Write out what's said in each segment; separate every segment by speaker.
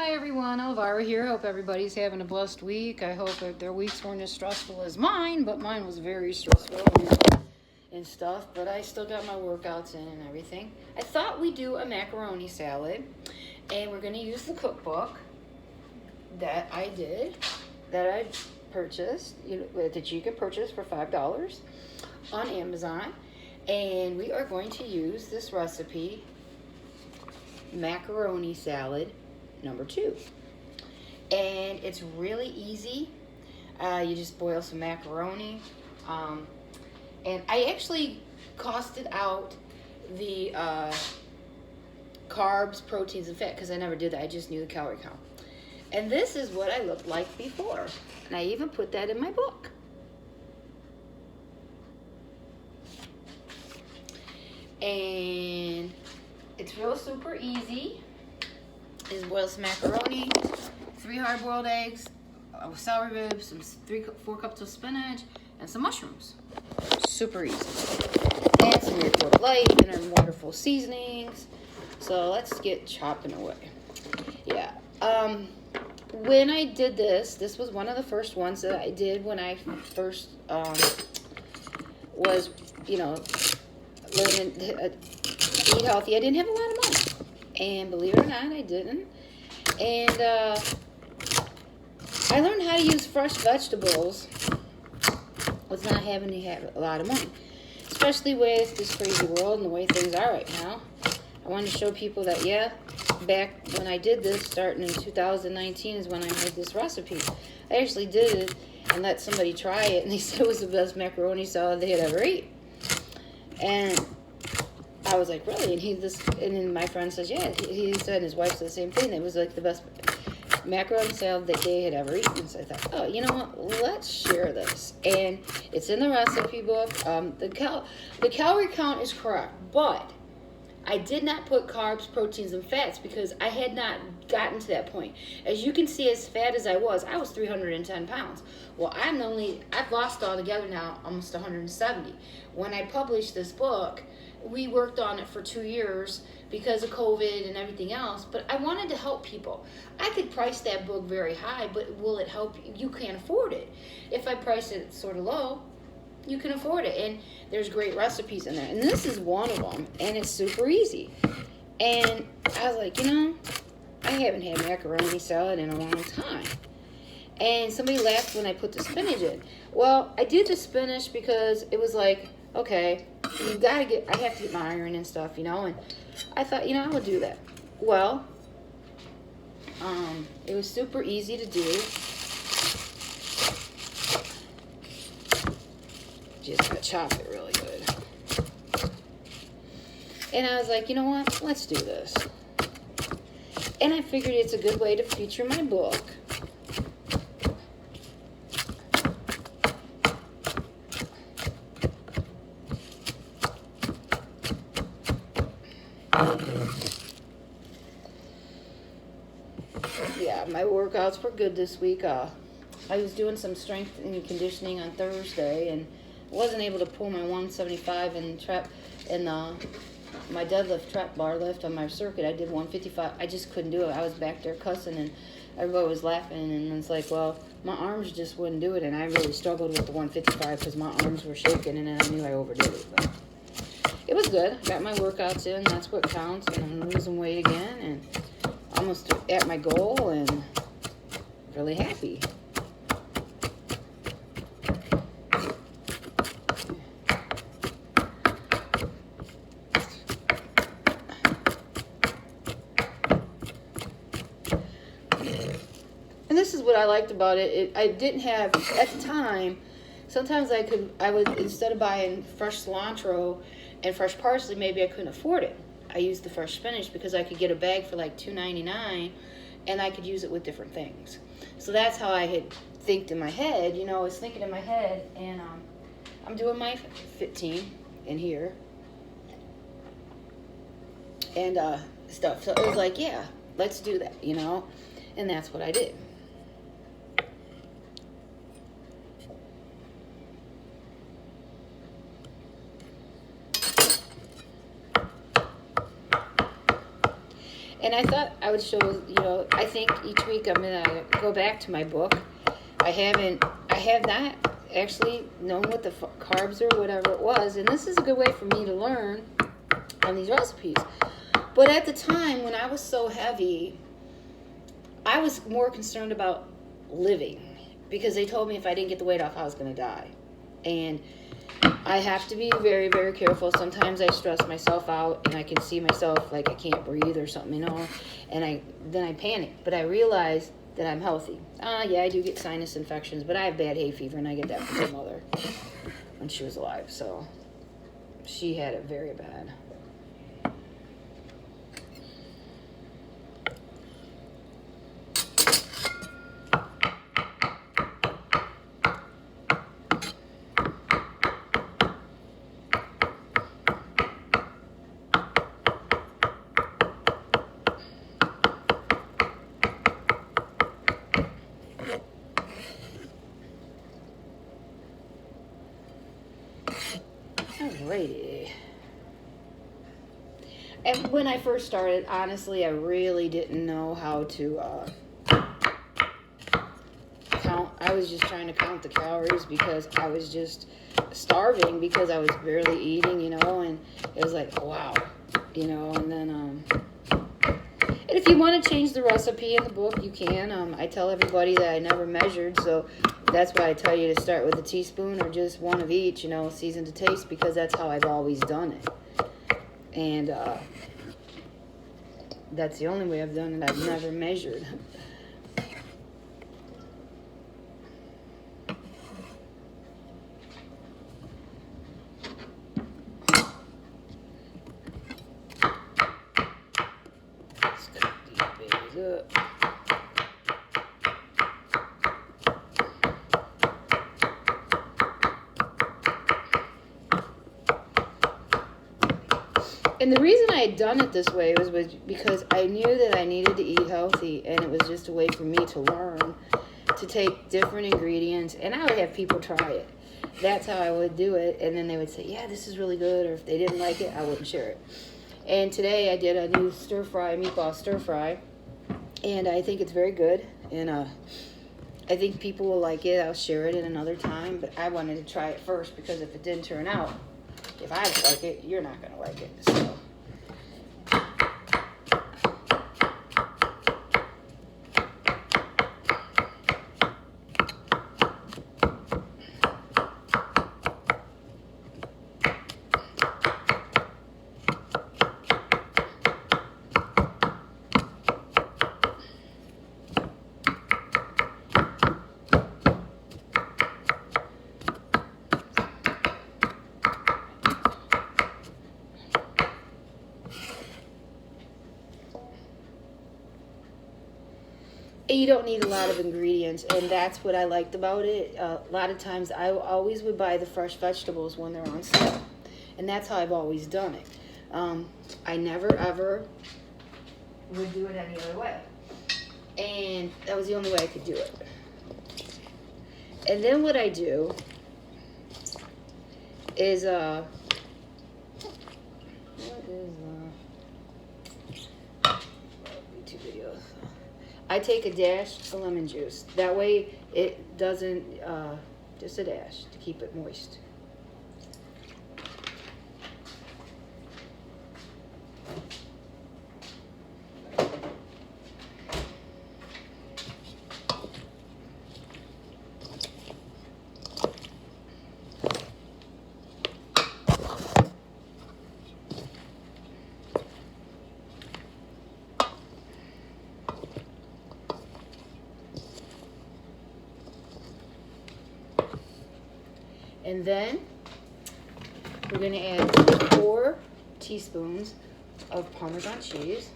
Speaker 1: Hi everyone, Elvira here. Hope everybody's having a blessed week. I hope that their weeks weren't as stressful as mine, but mine was very stressful and stuff. But I still got my workouts in and everything. I thought we'd do a macaroni salad, and we're going to use the cookbook that I purchased, that you can purchase for $5 on Amazon. And we are going to use this recipe, macaroni salad number 2. And it's really easy. You just boil some macaroni. And I actually costed out the carbs, proteins, and fat because I never did that. I just knew the calorie count. And this is what I looked like before. And I even put that in my book. And it's real super easy. Is boil some macaroni, 3 hard-boiled eggs, celery ribs, 4 cups of spinach, and some mushrooms. Super easy. And some of your light and our wonderful seasonings. So let's get chopping away. Yeah. When I did this was one of the first ones that I did when I first was, learning to eat healthy. I didn't have a lot of money. And believe it or not, I didn't. And I learned how to use fresh vegetables with not having to have a lot of money. Especially with this crazy world and the way things are right now. I wanted to show people that, back when I did this, starting in 2019 is when I made this recipe. I actually did it and let somebody try it, and they said it was the best macaroni salad they had ever eaten. And I was like, really? And then my friend says, yeah. He said, and his wife said the same thing. It was like the best macaroni salad that they had ever eaten. So I thought, oh, you know what? Let's share this. And it's in the recipe book. The calorie count is correct, but I did not put carbs, proteins, and fats because I had not gotten to that point. As you can see, as fat as I was 310 pounds. Well, I've lost altogether now almost 170. When I published this book, we worked on it for 2 years because of COVID and everything else, but I wanted to help people. I could price that book very high, but will it help you? You can't afford it. If I price it sort of low, you can afford it. And there's great recipes in there. And this is one of them, and it's super easy. And I was like, I haven't had macaroni salad in a long time. And somebody laughed when I put the spinach in. Well, I did the spinach because it was like, okay, I have to get my iron and stuff, and I thought, I would do that. Well, it was super easy to do. Just gotta chop it really good. And I was like, you know what? Let's do this. And I figured it's a good way to feature my book. Yeah, my workouts were good this week. I was doing some strength and conditioning on Thursday, and wasn't able to pull my 175 and my deadlift trap bar lift on my circuit. I did 155. I just couldn't do it. I was back there cussing, and everybody was laughing, and it's like, well, my arms just wouldn't do it, and I really struggled with the 155 because my arms were shaking, and then I knew I overdid it. But it was good. I got my workouts in. That's what counts, and I'm losing weight again, and almost at my goal, and really happy. And this is what I liked about it. I didn't have, at the time, sometimes I would, instead of buying fresh cilantro and fresh parsley, maybe I couldn't afford it. I used the fresh spinach because I could get a bag for like $2.99, and I could use it with different things. So that's how I had think in my head. I was thinking in my head, and I'm doing my fit team in here and stuff. So it was like, yeah, let's do that, and that's what I did. And And I thought I would show, you know, I think each week I'm going to go back to my book. I have not actually known what the carbs or whatever it was. And this is a good way for me to learn on these recipes. But at the time when I was so heavy, I was more concerned about living, because they told me if I didn't get the weight off, I was going to die. And I have to be very, very careful. Sometimes I stress myself out and I can see myself like I can't breathe or something, you know, and then I panic. But I realize that I'm healthy. Yeah, I do get sinus infections, but I have bad hay fever, and I get that from my mother when she was alive. So she had it very bad. Alrighty. And when I first started, honestly, I really didn't know how to count. I was just trying to count the calories because I was just starving, because I was barely eating, you know, and it was like, wow, you know, and then, and if you want to change the recipe in the book, you can. I tell everybody that I never measured, so that's why I tell you to start with a teaspoon or just one of each, you know, seasoned to taste, because that's how I've always done it. And that's the only way I've done it. I've never measured. Let's cook these babies up. And the reason I had done it this way was because I knew that I needed to eat healthy, and it was just a way for me to learn to take different ingredients, and I would have people try it. That's how I would do it, and then they would say, yeah, this is really good, or if they didn't like it, I wouldn't share it. And today I did a new stir-fry, meatball stir-fry, and I think it's very good, and I think people will like it. I'll share it in another time, but I wanted to try it first, because if it didn't turn out, if I don't like it, you're not going to like it. So. You don't need a lot of ingredients, and that's what I liked about it. A lot of times I always would buy the fresh vegetables when they're on sale, and that's how I've always done it. I never ever would do it any other way, and that was the only way I could do it. And then what I do is I take a dash of lemon juice. That way it doesn't, just a dash to keep it moist. And then we're going to add 4 teaspoons of Parmesan cheese.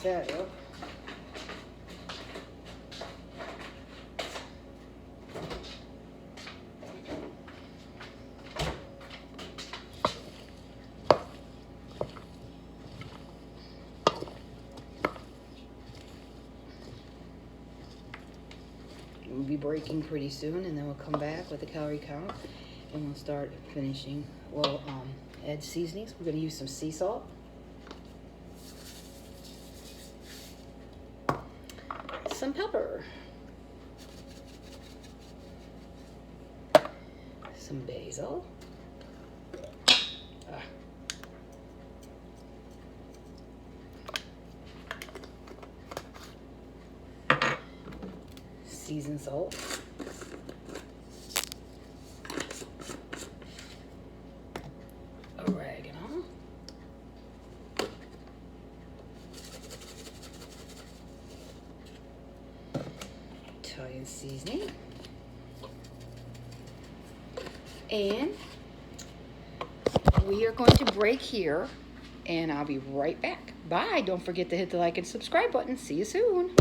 Speaker 1: That up. We'll be breaking pretty soon, and then we'll come back with the calorie count, and we'll start finishing. We'll add seasonings. We're going to use some sea salt, some pepper, some basil, seasoned salt, oregano, Italian seasoning, and we are going to break here, and I'll be right back. Bye. Don't forget to hit the like and subscribe button. See you soon.